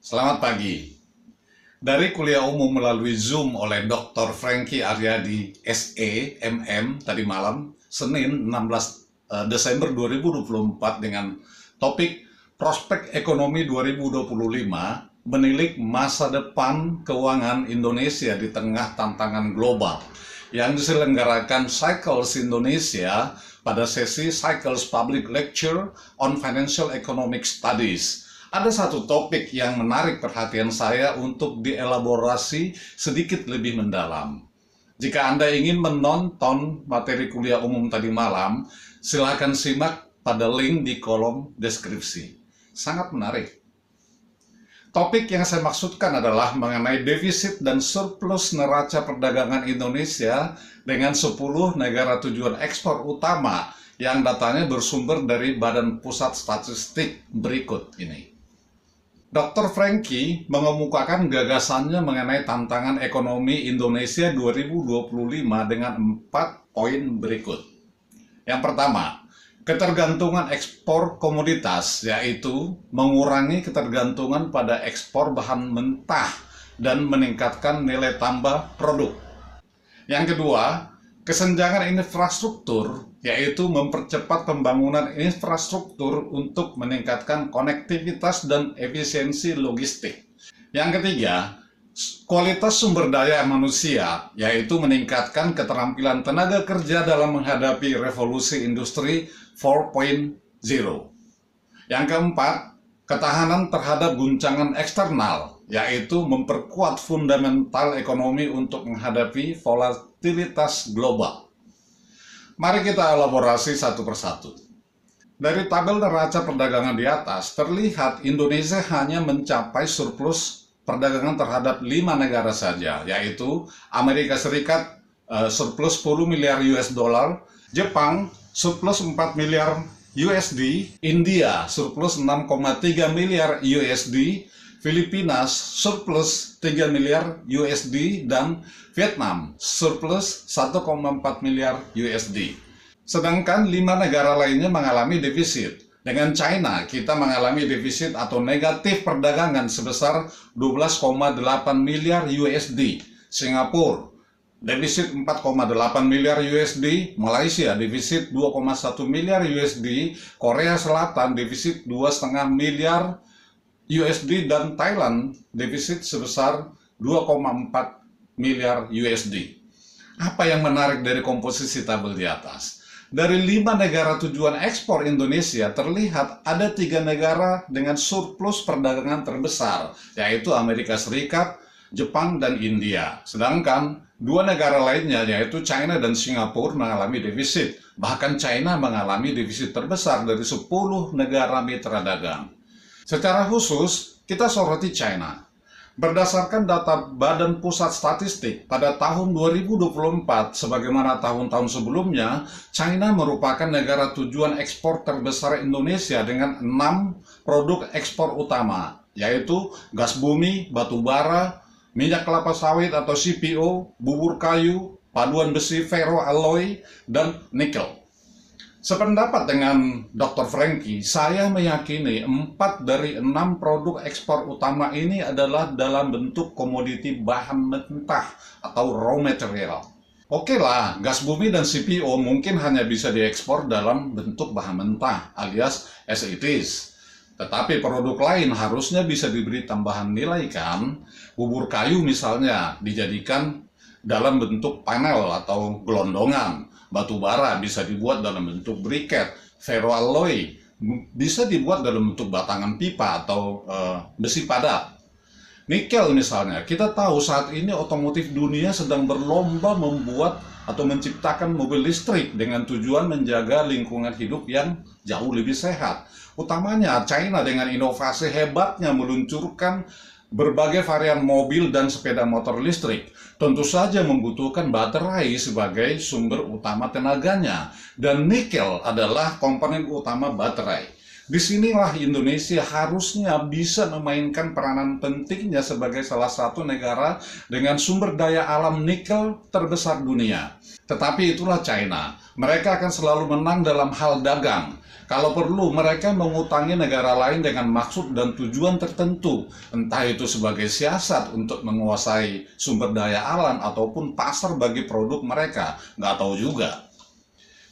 Selamat pagi. Dari kuliah umum melalui Zoom oleh Dr. Franky Aryadi, SE, MM, tadi malam, Senin 16 Desember 2024 dengan topik Prospek Ekonomi 2025, menilik masa depan keuangan Indonesia di tengah tantangan global, yang diselenggarakan Cycles Indonesia pada sesi Cycles Public Lecture on Financial Economic Studies. Ada satu topik yang menarik perhatian saya untuk dielaborasi sedikit lebih mendalam. Jika Anda ingin menonton materi kuliah umum tadi malam, silakan simak pada link di kolom deskripsi. Sangat menarik. Topik yang saya maksudkan adalah mengenai defisit dan surplus neraca perdagangan Indonesia dengan 10 negara tujuan ekspor utama yang datanya bersumber dari Badan Pusat Statistik berikut ini. Dr. Franky mengemukakan gagasannya mengenai tantangan ekonomi Indonesia 2025 dengan 4 poin berikut. Yang pertama, ketergantungan ekspor komoditas, yaitu mengurangi ketergantungan pada ekspor bahan mentah dan meningkatkan nilai tambah produk. Yang kedua, kesenjangan infrastruktur, yaitu mempercepat pembangunan infrastruktur untuk meningkatkan konektivitas dan efisiensi logistik. Yang ketiga, kualitas sumber daya manusia, yaitu meningkatkan keterampilan tenaga kerja dalam menghadapi revolusi industri 4.0. Yang keempat, ketahanan terhadap guncangan eksternal, yaitu memperkuat fundamental ekonomi untuk menghadapi volatilitas global. Mari kita elaborasi satu persatu. Dari tabel neraca perdagangan di atas, terlihat Indonesia hanya mencapai surplus perdagangan terhadap 5 negara saja, yaitu Amerika Serikat surplus 10 miliar US dollar, Jepang surplus 4 miliar USD, India surplus 6,3 miliar USD, Filipina surplus 3 miliar USD, dan Vietnam surplus 1,4 miliar USD. Sedangkan 5 negara lainnya mengalami defisit. Dengan China, kita mengalami defisit atau negatif perdagangan sebesar 12,8 miliar USD. Singapura, defisit 4,8 miliar USD, Malaysia defisit 2,1 miliar USD, Korea Selatan defisit 2,5 miliar USD, dan Thailand defisit sebesar 2,4 miliar USD. Apa yang menarik dari komposisi tabel di atas? Dari 5 negara tujuan ekspor Indonesia, terlihat ada 3 negara dengan surplus perdagangan terbesar, yaitu Amerika Serikat, Jepang, dan India. Sedangkan 2 negara lainnya, yaitu China dan Singapura, mengalami defisit. Bahkan China mengalami defisit terbesar dari 10 negara mitra dagang. Secara khusus, kita soroti China. Berdasarkan data Badan Pusat Statistik, pada tahun 2024, sebagaimana tahun-tahun sebelumnya, China merupakan negara tujuan ekspor terbesar Indonesia dengan 6 produk ekspor utama, yaitu gas bumi, batu bara, minyak kelapa sawit atau CPO, bubur kayu, paduan besi ferroalloy, dan nikel. Sependapat dengan Dr. Franky, saya meyakini 4 dari 6 produk ekspor utama ini adalah dalam bentuk komoditi bahan mentah atau raw material. Oke lah, gas bumi dan CPO mungkin hanya bisa diekspor dalam bentuk bahan mentah alias as it is. Tetapi produk lain harusnya bisa diberi tambahan nilai kan? Bubur kayu misalnya dijadikan dalam bentuk panel atau gelondongan. Batu bara bisa dibuat dalam bentuk briket, ferroalloy bisa dibuat dalam bentuk batangan pipa atau besi padat. Nikel misalnya, kita tahu saat ini otomotif dunia sedang berlomba membuat atau menciptakan mobil listrik dengan tujuan menjaga lingkungan hidup yang jauh lebih sehat. Utamanya China dengan inovasi hebatnya meluncurkan berbagai varian mobil dan sepeda motor listrik. Tentu saja membutuhkan baterai sebagai sumber utama tenaganya, dan nikel adalah komponen utama baterai. Disinilah Indonesia harusnya bisa memainkan peranan pentingnya sebagai salah satu negara dengan sumber daya alam nikel terbesar dunia. Tetapi itulah China, mereka akan selalu menang dalam hal dagang. Kalau perlu, mereka mengutangi negara lain dengan maksud dan tujuan tertentu, entah itu sebagai siasat untuk menguasai sumber daya alam ataupun pasar bagi produk mereka, nggak tahu juga.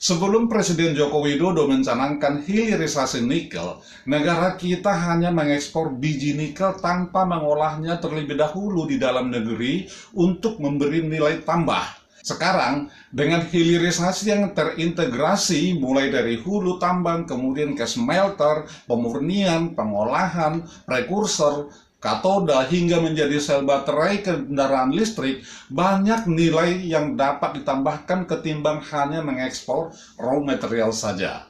Sebelum Presiden Joko Widodo mencanangkan hilirisasi nikel, negara kita hanya mengekspor biji nikel tanpa mengolahnya terlebih dahulu di dalam negeri untuk memberi nilai tambah. Sekarang, dengan hilirisasi yang terintegrasi mulai dari hulu tambang, kemudian ke smelter, pemurnian, pengolahan, prekursor, katoda, hingga menjadi sel baterai kendaraan listrik, banyak nilai yang dapat ditambahkan ketimbang hanya mengekspor raw material saja.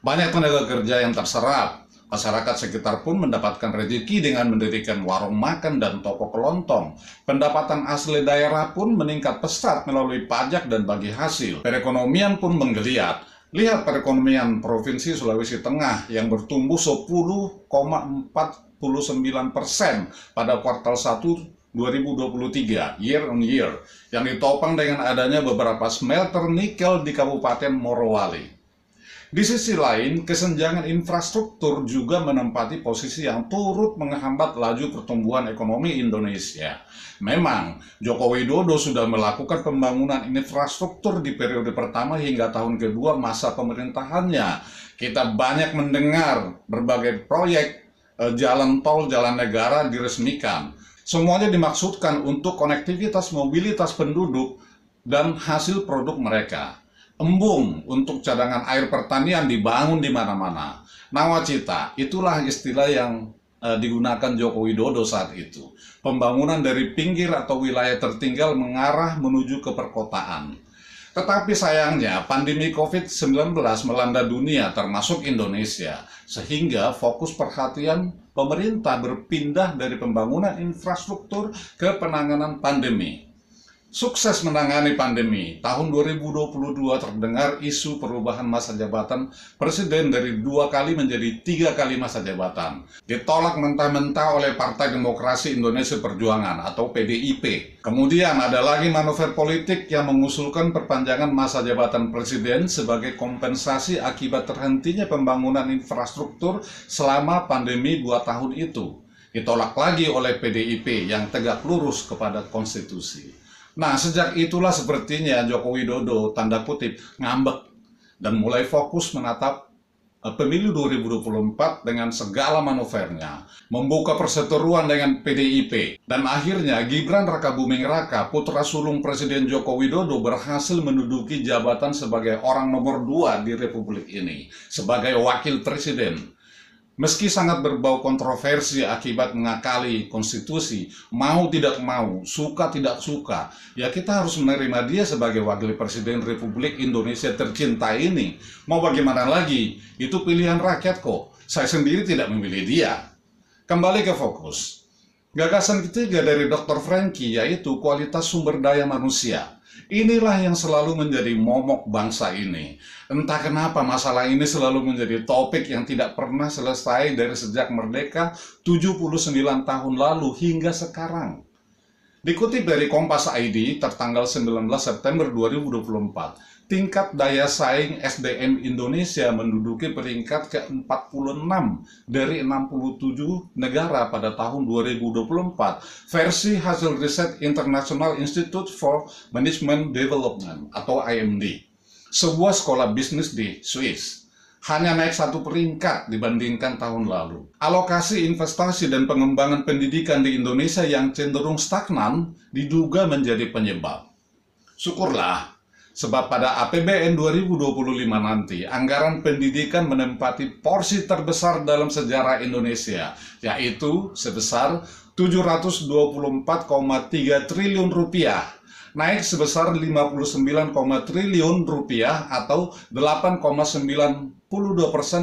Banyak tenaga kerja yang terserap. Masyarakat sekitar pun mendapatkan rezeki dengan mendirikan warung makan dan toko kelontong. Pendapatan asli daerah pun meningkat pesat melalui pajak dan bagi hasil. Perekonomian pun menggeliat. Lihat perekonomian Provinsi Sulawesi Tengah yang bertumbuh 10,49% pada kuartal 1 2023 year on year, yang ditopang dengan adanya beberapa smelter nikel di Kabupaten Morowali. Di sisi lain, kesenjangan infrastruktur juga menempati posisi yang turut menghambat laju pertumbuhan ekonomi Indonesia. Memang, Joko Widodo sudah melakukan pembangunan infrastruktur di periode pertama hingga tahun kedua masa pemerintahannya. Kita banyak mendengar berbagai proyek jalan tol, jalan negara diresmikan. Semuanya dimaksudkan untuk konektivitas mobilitas penduduk dan hasil produk mereka. Embung untuk cadangan air pertanian dibangun di mana-mana. Nawacita, itulah istilah yang digunakan Joko Widodo saat itu. Pembangunan dari pinggir atau wilayah tertinggal mengarah menuju ke perkotaan. Tetapi sayangnya pandemi COVID-19 melanda dunia termasuk Indonesia, sehingga fokus perhatian pemerintah berpindah dari pembangunan infrastruktur ke penanganan pandemi. Sukses menangani pandemi, tahun 2022 terdengar isu perubahan masa jabatan Presiden dari 2 kali menjadi 3 kali masa jabatan. Ditolak mentah-mentah oleh Partai Demokrasi Indonesia Perjuangan atau PDIP. Kemudian ada lagi manuver politik yang mengusulkan perpanjangan masa jabatan Presiden sebagai kompensasi akibat terhentinya pembangunan infrastruktur selama pandemi 2 tahun itu. Ditolak lagi oleh PDIP yang tegak lurus kepada konstitusi. Nah, sejak itulah sepertinya Joko Widodo tanda kutip ngambek dan mulai fokus menatap pemilu 2024 dengan segala manuvernya, membuka perseteruan dengan PDIP, dan akhirnya Gibran Rakabuming Raka, putra sulung Presiden Joko Widodo, berhasil menduduki jabatan sebagai orang nomor 2 di Republik ini, sebagai wakil presiden. Meski sangat berbau kontroversi akibat mengakali konstitusi, mau tidak mau, suka tidak suka, ya kita harus menerima dia sebagai wakil presiden Republik Indonesia tercinta ini. Mau bagaimana lagi, itu pilihan rakyat kok. Saya sendiri tidak memilih dia. Kembali ke fokus. Gagasan ketiga dari Dr. Franky yaitu kualitas sumber daya manusia. Inilah yang selalu menjadi momok bangsa ini. Entah kenapa masalah ini selalu menjadi topik yang tidak pernah selesai dari sejak merdeka 79 tahun lalu hingga sekarang. Dikutip dari Kompas ID tertanggal 19 September 2024, tingkat daya saing SDM Indonesia menduduki peringkat ke-46 dari 67 negara pada tahun 2024 versi hasil riset International Institute for Management Development atau IMD, sebuah sekolah bisnis di Swiss. Hanya naik 1 peringkat dibandingkan tahun lalu. Alokasi investasi dan pengembangan pendidikan di Indonesia yang cenderung stagnan diduga menjadi penyebab. Syukurlah, sebab pada APBN 2025 nanti, anggaran pendidikan menempati porsi terbesar dalam sejarah Indonesia, yaitu sebesar 724,3 triliun rupiah. Naik sebesar 59,3 triliun rupiah atau 8,92%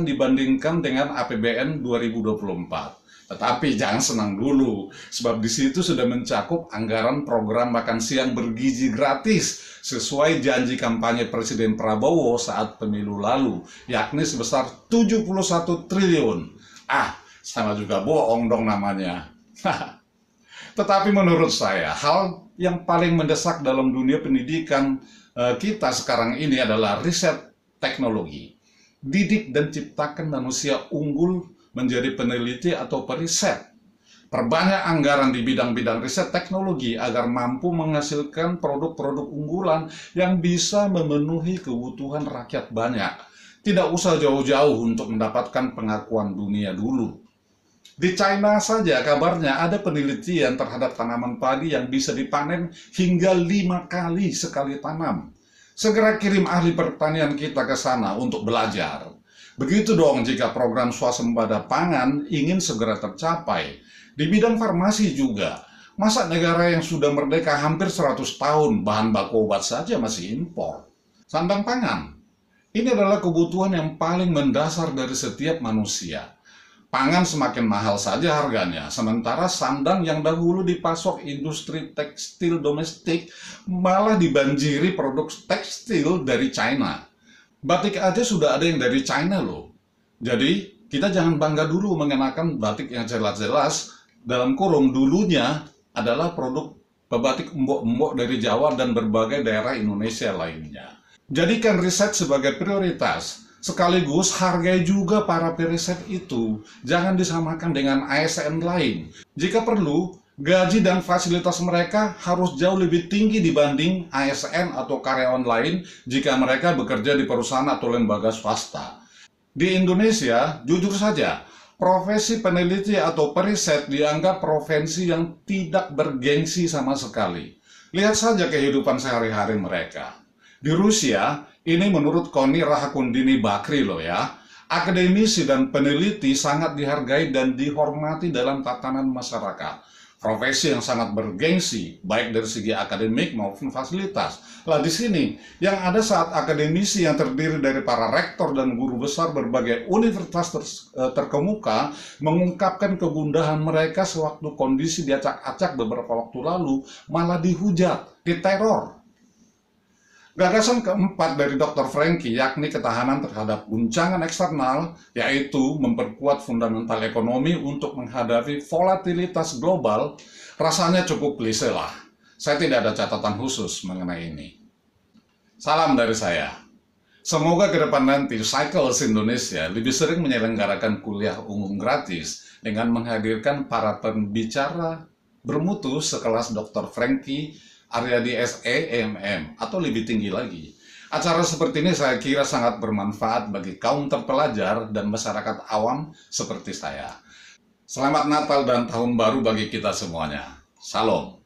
dibandingkan dengan APBN 2024. Tetapi jangan senang dulu, sebab di situ sudah mencakup anggaran program makan siang bergizi gratis sesuai janji kampanye Presiden Prabowo saat pemilu lalu, yakni sebesar 71 triliun. Sama juga bohong dong namanya. Tetapi menurut saya, hal yang paling mendesak dalam dunia pendidikan kita sekarang ini adalah riset teknologi. didik dan ciptakan manusia unggul menjadi peneliti atau periset. Perbanyak anggaran di bidang-bidang riset teknologi agar mampu menghasilkan produk-produk unggulan yang bisa memenuhi kebutuhan rakyat banyak. Tidak usah jauh-jauh untuk mendapatkan pengakuan dunia dulu. Di China saja kabarnya ada penelitian terhadap tanaman padi yang bisa dipanen hingga 5 kali sekali tanam. Segera kirim ahli pertanian kita ke sana untuk belajar. Begitu dong jika program swasembada pangan ingin segera tercapai. Di bidang farmasi juga, masa negara yang sudah merdeka hampir 100 tahun bahan baku obat saja masih impor. Sandang pangan, ini adalah kebutuhan yang paling mendasar dari setiap manusia. Pangan semakin mahal saja harganya, sementara sandang yang dahulu dipasok industri tekstil domestik malah dibanjiri produk tekstil dari China. Batik aja sudah ada yang dari China loh. Jadi kita jangan bangga dulu mengenakan batik yang jelas-jelas, dalam kurung dulunya adalah produk batik embok-embok dari Jawa dan berbagai daerah Indonesia lainnya. Jadikan riset sebagai prioritas, sekaligus hargai juga para periset itu. Jangan disamakan dengan ASN lain. Jika perlu, gaji dan fasilitas mereka harus jauh lebih tinggi dibanding ASN atau karyawan lain jika mereka bekerja di perusahaan atau lembaga swasta. Di Indonesia, jujur saja, profesi peneliti atau periset dianggap profesi yang tidak bergengsi sama sekali. Lihat saja kehidupan sehari-hari mereka. Di Rusia, ini menurut Koni Rahakundini Bakri loh ya, akademisi dan peneliti sangat dihargai dan dihormati dalam tatanan masyarakat. Profesi yang sangat bergengsi, baik dari segi akademik maupun fasilitas. Lah di sini, yang ada saat akademisi yang terdiri dari para rektor dan guru besar berbagai universitas terkemuka mengungkapkan kegundahan mereka sewaktu kondisi diacak-acak beberapa waktu lalu, malah dihujat, diteror. Gagasan keempat dari Dr. Franky yakni ketahanan terhadap guncangan eksternal, yaitu memperkuat fundamental ekonomi untuk menghadapi volatilitas global, rasanya cukup klise lah. Saya tidak ada catatan khusus mengenai ini. Salam dari saya. Semoga ke depan nanti Cycles Indonesia lebih sering menyelenggarakan kuliah umum gratis dengan menghadirkan para pembicara bermutu sekelas Dr. Franky Aryadi SE, MM, atau lebih tinggi lagi. Acara seperti ini saya kira sangat bermanfaat bagi kaum terpelajar dan masyarakat awam seperti saya. Selamat Natal dan Tahun Baru bagi kita semuanya. Salam.